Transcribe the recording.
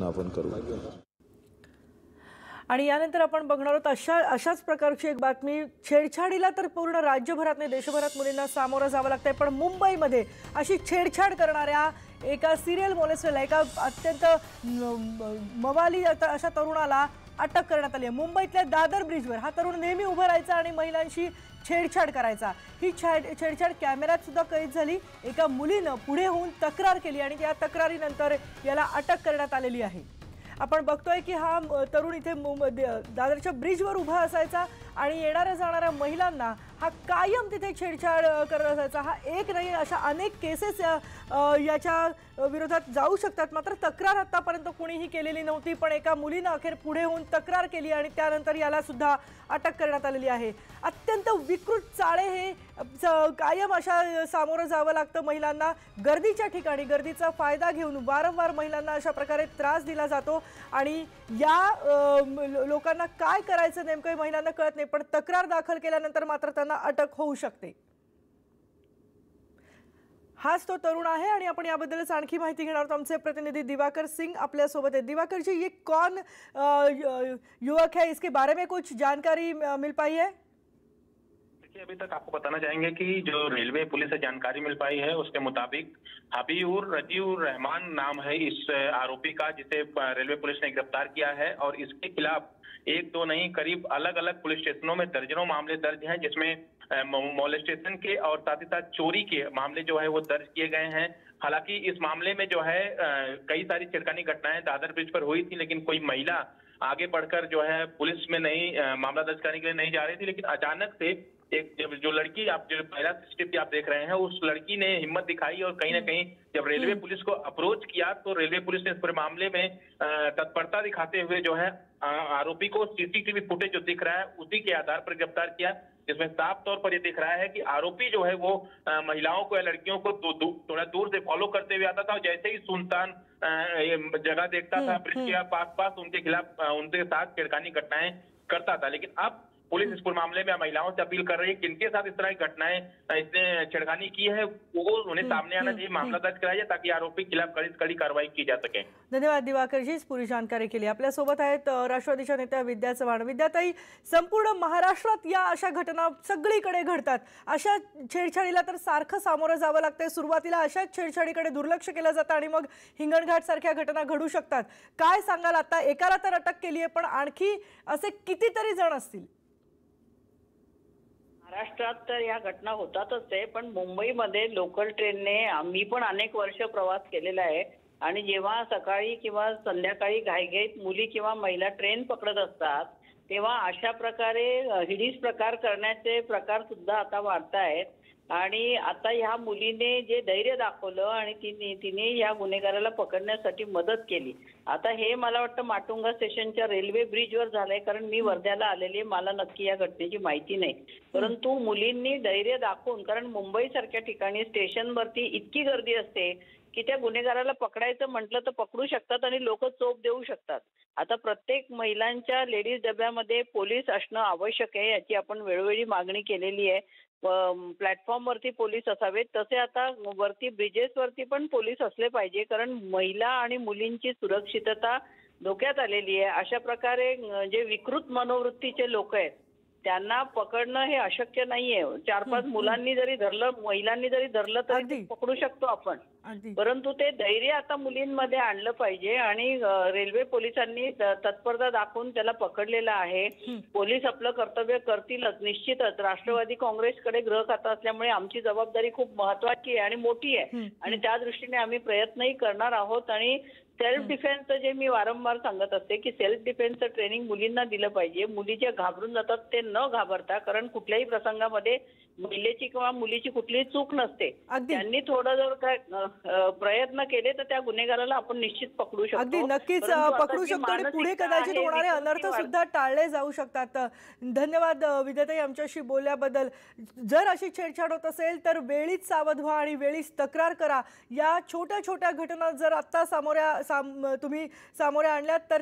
प्रयत्न आपण करू। आणि यानंतर आपण बघणार आहोत अशाच प्रकारची एक बातमी। छेडछाडीला तर पूर्ण राज्यभरात नाही देशभरात मुलींना सामोरं जावं लागतंय, पण मुंबईमध्ये अशी छेडछाड करणाऱ्या एका सिरियल मॉलेस्टरला, एका अत्यंत मवाली अशा तरुणाला अटक करण्यात आली आहे। मुंबईतल्या दादर ब्रिजवर हा तरुण नेहमी उभा राहायचा आणि महिलांशी छेडछाड करायचा। ही छेडछाड कॅमेऱ्यात सुद्धा कैद झाली। एका मुलीनं पुढे होऊन तक्रार केली आणि या तक्रारीनंतर याला अटक करण्यात आलेली आहे। आपण बघतोय की हा तरुण इथे दादरच्या ब्रिजवर उभा असायचा आणि येणाऱ्या जाणाऱ्या महिलांना हा कायम तिथे छेडछाड करत असायचा। हा एक नाही, अशा अनेक केसेस याच्या विरोधात जाऊ शकतात। मात्र तक्रार आतापर्यंत कोणीही केलेली नव्हती, पण एका मुलीनं अखेर पुढे होऊन तक्रार केली आणि त्यानंतर याला सुद्धा अटक करण्यात आलेली आहे। अत्यंत विकृत चाळे हे कायम अशा सामोरं जावं लागतं महिलांना। गर्दीच्या ठिकाणी गर्दीचा फायदा घेऊन वारंवार महिलांना अशा प्रकारे त्रास दिला जातो आणि या लोकांना काय करायचं नेमकं महिलांना कळत नाही, पण तक्रार दाखल केल्यानंतर मात्र त्यांना अटक होऊ शकते। हाच तो तरुण आहे आणि आपण याबद्दलच आणखी माहिती घेणार आहोत। आमचे प्रतिनिधि दिवाकर सिंह आपल्या सोबत है। दिवाकर जी, ये कौन युवक है, इसके बारे में कुछ जानकारी मिल पाई है? देखिए, अभी तक आपको बताना चाहेंगे कि जो रेलवे पुलिस से जानकारी मिल पाई है उसके मुताबिक हबीउर रजीउर रहमान नाम है इस आरोपी का, जिसे रेलवे पुलिस ने गिरफ्तार किया है। और इसके खिलाफ एक दो नहीं, करीब अलग अलग पुलिस स्टेशनों में दर्जनों मामले दर्ज हैं, जिसमें मॉलेस्टेशन के और साथ ही साथ चोरी के मामले जो है वो दर्ज किए गए हैं। हालांकि इस मामले में जो है कई सारी छिड़कानी घटनाएं दादर ब्रिज पर हुई थी, लेकिन कोई महिला आगे बढ़कर जो है पुलिस में नहीं मामला दर्ज करने के लिए नहीं जा रही थी। लेकिन अचानक से एक जो लड़की, आप जो पहला स्टेप आप देख रहे हैं, उस लड़की ने हिम्मत दिखाई और कहीं ना कहीं जब रेलवे पुलिस को अप्रोच किया तो रेलवे पुलिस ने इस पूरे मामले में तत्परता दिखाते हुए जो है आरोपी को सीसीटीवी फुटेज जो दिख रहा है उसी के आधार पर गिरफ्तार किया, जिसमें साफ तौर पर यह दिख रहा है कि आरोपी जो है वो महिलाओं को या लड़कियों को थोड़ा दूर से फॉलो करते हुए आता था और जैसे ही सुनसान जगह देखता था ब्रिज के पास उनके खिलाफ उनके साथ छिड़कानी घटनाएं करता था। लेकिन अब पुलिस इस पूरे मामले में महिलाओं से अपील कर रही है, किनके साथ इस तरह की घटनाएं इसने छेड़खानी की है वो उन्हें सामने आना चाहिए, मामला दर्ज कराया जाए ताकि आरोपी के खिलाफ कड़ी कार्रवाई की जा सके। धन्यवाद दिवाकर जी, इस पूरी जानकारी के लिए। आपल्या सोबत आहेत राष्ट्रवादीच्या नेत्या विद्या चव्हाण। विद्याताई, संपूर्ण महाराष्ट्रात या अशा घटना सगळीकडे घडतात। अशा छेडछाडीला तर सारखं सामोरं जावं लागतंय। सुरुवातीला अशाच छेडछाडीकडे दुर्लक्ष केलं जातं आणि मग हिंगणघाट सारख्या घटना घडू शकतात। काय सांगाल? आता एकाला तर अटक केली आहे, पण आणखी असे कितीतरी जण असतील? महाराष्ट्रात तर या घटना होतातच आहे, पण मुंबईमध्ये लोकल ट्रेनने आम्ही पण अनेक वर्ष प्रवास केलेला आहे आणि जेव्हा सकाळी किंवा संध्याकाळी घाईघाईत मुली किंवा महिला ट्रेन पकडत असतात तेव्हा अशा प्रकारे हिडीस प्रकार करण्याचे प्रकार सुद्धा आता वाढत आहेत। आणि आता ह्या मुलीने जे धैर्य दाखवलं आणि तिने या गुन्हेगाराला पकडण्यासाठी मदत केली। आता हे मला वाटतं माटुंगा स्टेशनच्या रेल्वे ब्रिजवर झालंय, कारण मी वर्ध्याला आलेली, मला नक्की या घटनेची माहिती नाही। परंतु मुलींनी धैर्य दाखवून, कारण मुंबई सारख्या ठिकाणी स्टेशनवरती इतकी गर्दी असते की त्या गुन्हेगाराला पकडायचं म्हटलं तर पकडू शकतात आणि लोक चोप देऊ शकतात। आता प्रत्येक महिलांच्या लेडीज डब्यामध्ये पोलीस असणं आवश्यक आहे, याची आपण वेळोवेळी मागणी केलेली आहे। प्लॅटफॉर्मवरती पोलीस असावेत, तसे आता वरती ब्रिजेसवरती पण पोलीस असले पाहिजे, कारण महिला आणि मुलींची सुरक्षितता धोक्यात आलेली आहे। अशा प्रकारे जे विकृत मनोवृत्तीचे लोक आहेत त्यांना पकडणं हे अशक्य नाहीये। 4-5 मुलांनी जरी धरलं, महिलांनी जरी धरलं तरी पकडू शकतो आपण, परंतु ते धैर्य आता मुलींमध्ये आणलं पाहिजे आणि रेल्वे पोलिसांनी तत्परता दाखवून त्याला पकडलेलं आहे। पोलीस आपलं कर्तव्य करतीलच निश्चितच। राष्ट्रवादी काँग्रेसकडे गृह खातं असल्यामुळे आमची जबाबदारी खूप महत्त्वाची आहे आणि मोठी आहे आणि त्या दृष्टीने आम्ही प्रयत्नही करणार आहोत। आणि सेल्फ डिफेन्सचं जे मी वारंवार सांगत असते की सेल्फ डिफेन्सचं ट्रेनिंग मुलींना दिलं पाहिजे। मुली ज्या घाबरून जातात ते न घाबरता, कारण कुठल्याही प्रसंगामध्ये महिलेची किंवा मुलीची कुठलीही चूक नसते, त्यांनी थोडं जर काय प्रयत्न केले तर त्या गुन्हेगाराला आपण निश्चित पकडू शकतो। अगदी नक्कीच पकडू शकतो आणि पुढे कदाचित होणारे अनर्थ सुद्धा टाळले जाऊ शकतात। धन्यवाद विद्याताई आमच्याशी बोलल्याबद्दल। जर अशी छेडछाड होत असेल तर वेळीच सावध व्हा आणि वेळीच तक्रार करा। या छोट्या छोट्या घटना जर आता तुम्ही सामोरे आणल्यात तर